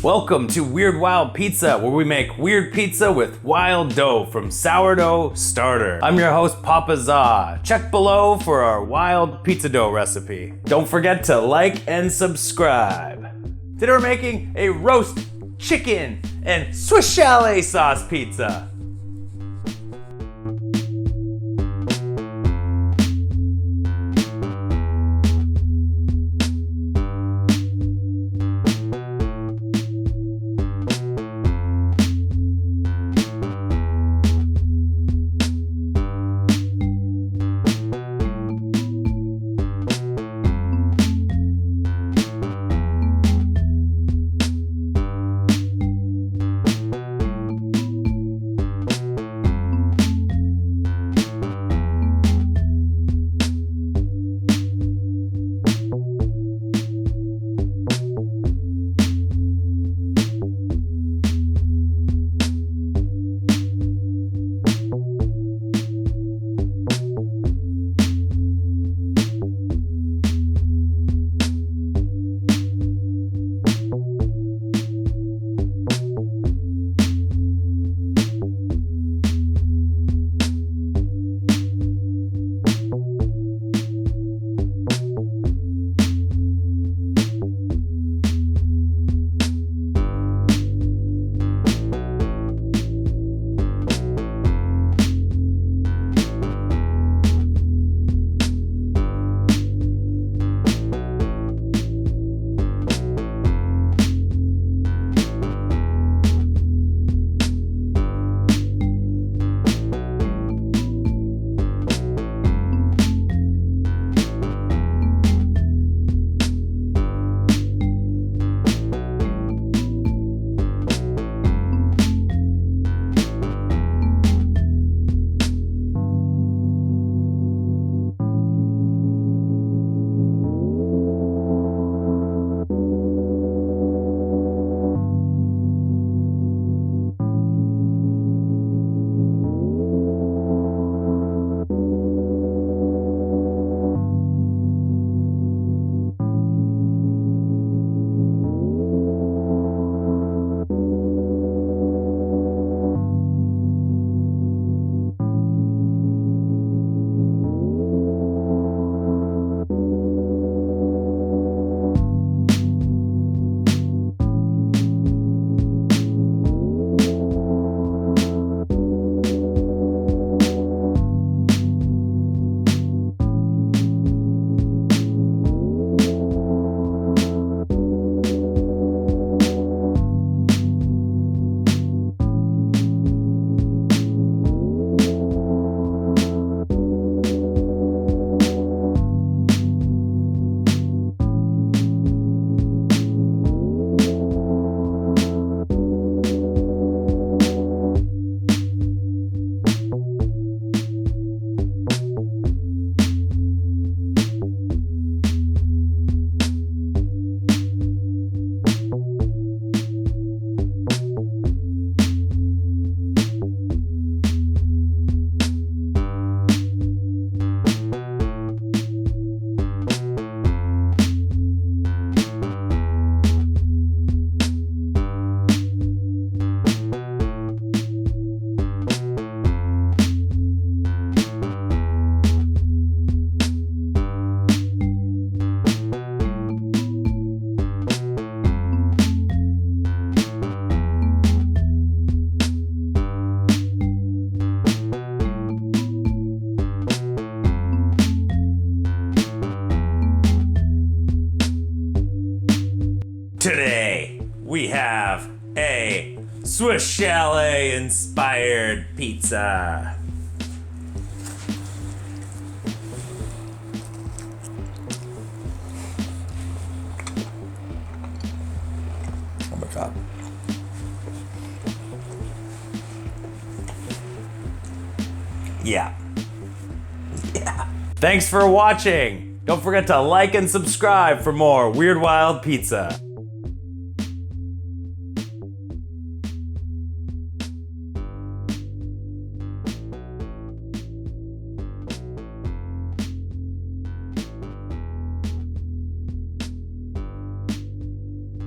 Welcome to Weird Wild Pizza, where we make weird pizza with wild dough from sourdough starter. I'm your host, Papa Za. Check below for our wild pizza dough recipe. Don't forget to like and subscribe. Today we're making a roast chicken and Swiss Chalet sauce pizza. Today, we have a Swiss Chalet inspired pizza. Oh my God. Yeah. Thanks for watching. Don't forget to like and subscribe for more Weird Wild Pizza.